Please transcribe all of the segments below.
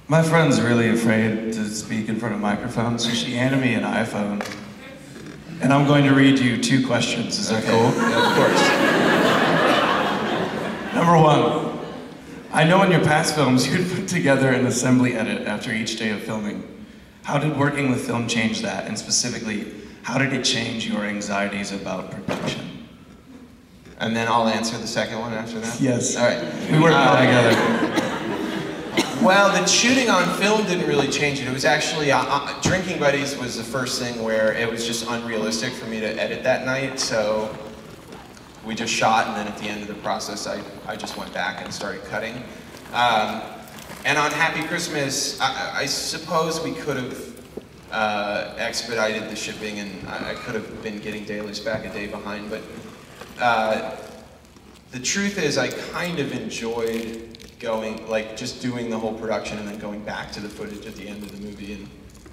My friend's really afraid to speak in front of microphones, so she handed me an iPhone. And I'm going to read you 2 questions. Is that cool? Of course. Number 1. I know in your past films you'd put together an assembly edit after each day of filming. How did working with film change that? And specifically, how did it change your anxieties about production? And then I'll answer the second one after that? Yes. All right. We worked well together. Well, the shooting on film didn't really change it. It was actually, Drinking Buddies was the first thing where it was just unrealistic for me to edit that night, so we just shot, and then at the end of the process, I just went back and started cutting. And on Happy Christmas, I suppose we could have expedited the shipping, and I could have been getting dailies back a day behind, but the truth is I kind of enjoyed going, like, just doing the whole production and then going back to the footage at the end of the movie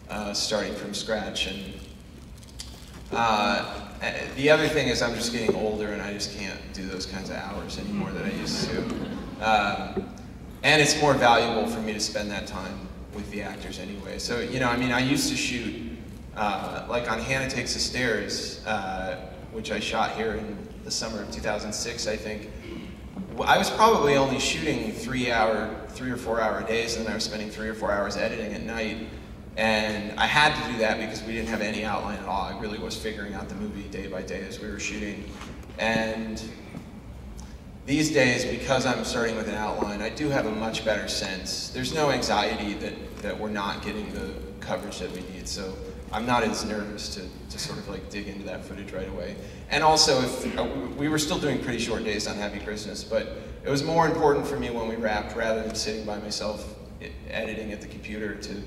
and starting from scratch. And the other thing is I'm just getting older and I just can't do those kinds of hours anymore that I used to. And it's more valuable for me to spend that time with the actors anyway. So, you know, I mean, I used to shoot, like on Hannah Takes the Stairs, which I shot here in the summer of 2006, I think. I was probably only shooting 3 or 4 hour days, and then I was spending 3 or 4 hours editing at night. And I had to do that because we didn't have any outline at all. I really was figuring out the movie day by day as we were shooting. And these days, because I'm starting with an outline, I do have a much better sense. There's no anxiety that we're not getting the coverage that we need. So I'm not as nervous to sort of like dig into that footage right away. And also, if we were still doing pretty short days on Happy Christmas, but it was more important for me when we wrapped, rather than sitting by myself editing at the computer, to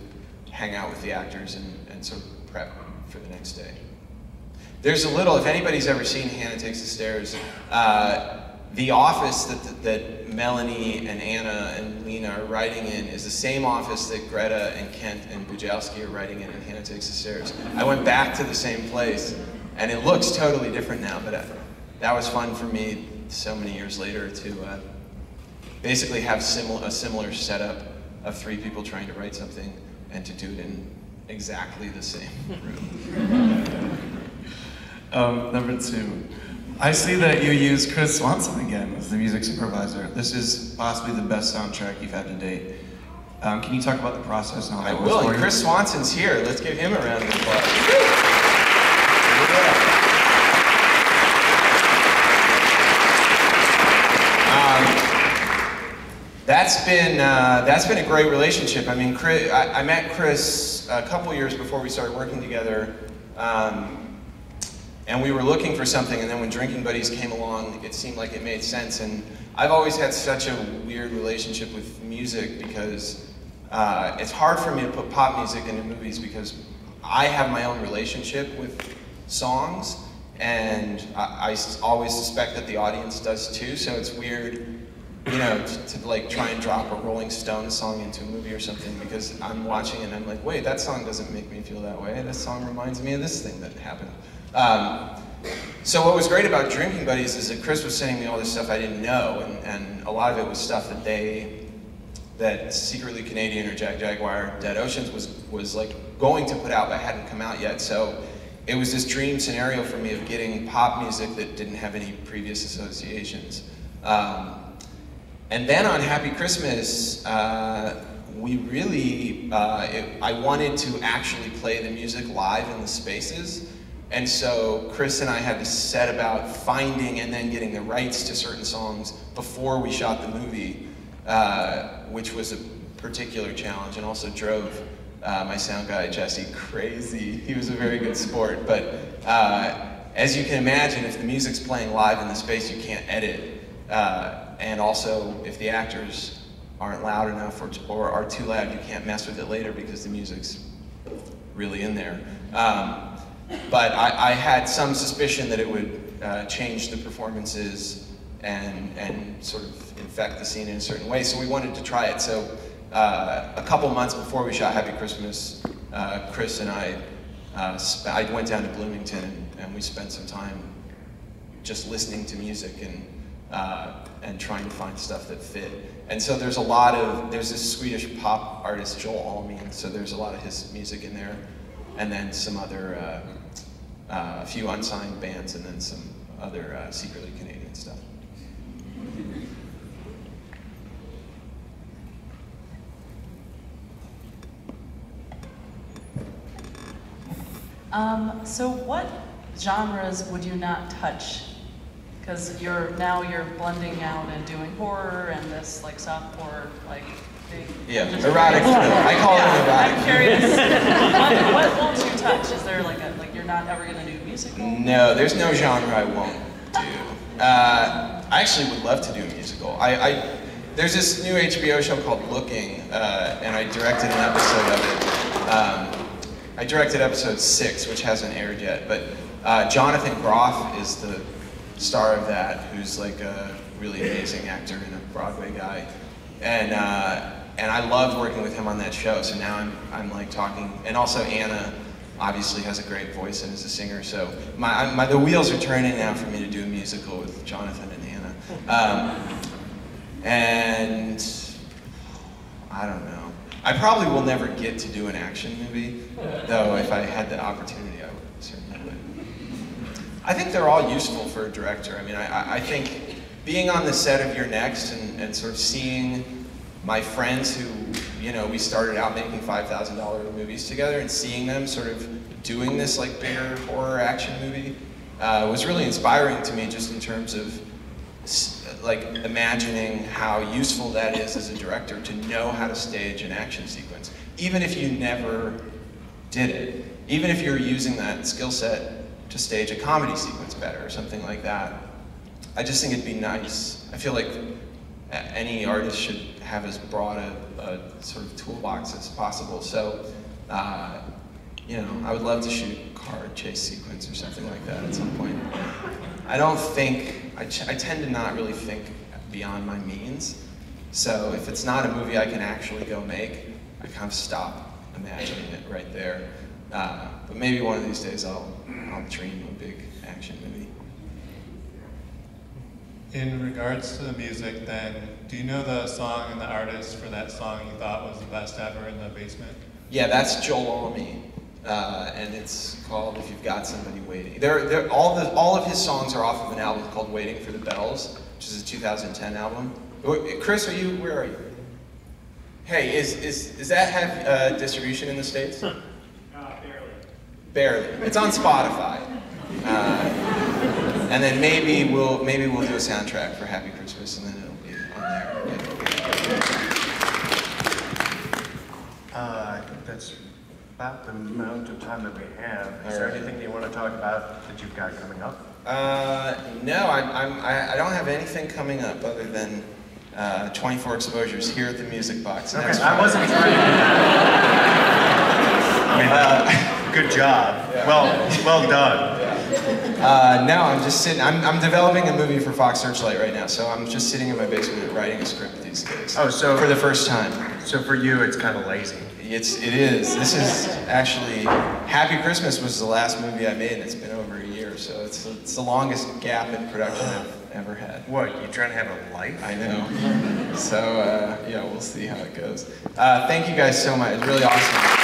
hang out with the actors and sort of prep for the next day. There's a little, if anybody's ever seen Hannah Takes the Stairs, the office that Melanie and Anna and Lena are writing in is the same office that Greta and Kent and Bujalski are writing in Hannah Takes the Stairs. I went back to the same place, and it looks totally different now, but that was fun for me so many years later to basically have a similar setup of 3 people trying to write something and to do it in exactly the same room. Number 2. I see that you use Chris Swanson again as the music supervisor. This is possibly the best soundtrack you've had to date. Can you talk about the process and how that was for you? I will, and Chris Swanson's here. Let's give him a round of applause. That's been a great relationship. I mean, I met Chris a couple years before we started working together. And we were looking for something, and then when Drinking Buddies came along, it seemed like it made sense. And I've always had such a weird relationship with music because it's hard for me to put pop music into movies because I have my own relationship with songs, and I always suspect that the audience does too, so it's weird, you know, to like try and drop a Rolling Stones song into a movie or something because I'm watching it and I'm like, wait, that song doesn't make me feel that way. This song reminds me of this thing that happened. So what was great about Drinking Buddies is that Chris was sending me all this stuff I didn't know, and a lot of it was stuff that Secretly Canadian or Jaguar Dead Oceans was like going to put out but hadn't come out yet. So it was this dream scenario for me of getting pop music that didn't have any previous associations. And then on Happy Christmas, we really, I wanted to actually play the music live in the spaces. And so Chris and I had to set about finding and then getting the rights to certain songs before we shot the movie, which was a particular challenge and also drove my sound guy, Jesse, crazy. He was a very good sport, but as you can imagine, if the music's playing live in the space, you can't edit. And also, if the actors aren't loud enough or are too loud, you can't mess with it later because the music's really in there. But I had some suspicion that it would change the performances and sort of infect the scene in a certain way, so we wanted to try it. So a couple months before we shot Happy Christmas, Chris and I went down to Bloomington and we spent some time just listening to music and trying to find stuff that fit. And so there's this Swedish pop artist, Joel Almin, so there's a lot of his music in there, and then some other, a few unsigned bands, and then some other secretly Canadian stuff. So what genres would you not touch? Because you're blending out and doing horror and this like soft horror, like big. Yeah, erotic film. I call it erotic. I'm curious. what won't you touch? Is there like you're not ever gonna do musical? No, there's no genre I won't do. I actually would love to do a musical. There's this new HBO show called Looking, and I directed an episode of it. I directed episode 6, which hasn't aired yet, but Jonathan Groff is the star of that, who's like a really amazing actor and a Broadway guy. And I loved working with him on that show, so now I'm like talking, and also Anna obviously has a great voice and is a singer, so the wheels are turning now for me to do a musical with Jonathan and Anna. And I don't know. I probably will never get to do an action movie, though if I had the opportunity, I would certainly would. I think they're all useful for a director. I mean, I think being on the set of Your Next and sort of seeing my friends who, you know, we started out making $5,000 movies together, and seeing them sort of doing this like bigger horror action movie was really inspiring to me, just in terms of like imagining how useful that is as a director to know how to stage an action sequence, even if you never did it, even if you're using that skill set to stage a comedy sequence better or something like that. I just think it'd be nice. I feel like any artist should have as broad a sort of toolbox as possible. So, you know, I would love to shoot a car chase sequence or something like that at some point. I don't think, I tend to not really think beyond my means. So if it's not a movie I can actually go make, I kind of stop imagining it right there. But maybe one of these days I'll dream a big action movie. In regards to the music then, do you know the song and the artist for that song you thought was the best ever in the basement? Yeah, that's Joel Almin. And it's called If You've Got Somebody Waiting. All of his songs are off of an album called Waiting for the Bells, which is a 2010 album. Chris, where are you? Hey, does that have distribution in the States? Barely. Barely. It's on Spotify. And then maybe we'll do a soundtrack for Happy Christmas, and then it'll be on there. I think that's about the amount of time that we have. Is there anything you want to talk about that you've got coming up? No, I don't have anything coming up other than 24 exposures here at the Music Box. Okay, I wasn't trying to do that. I mean, good job. Yeah. Well done. No, I'm just sitting. I'm developing a movie for Fox Searchlight right now, so I'm just sitting in my basement writing a script these days. Oh, so for the first time. So for you, it's kind of lazy. It is. This is actually, Happy Christmas was the last movie I made, and it's been over a year, so it's the longest gap in production I've ever had. What, you trying to have a life? I know. So, yeah, we'll see how it goes. Thank you guys so much. It's really awesome.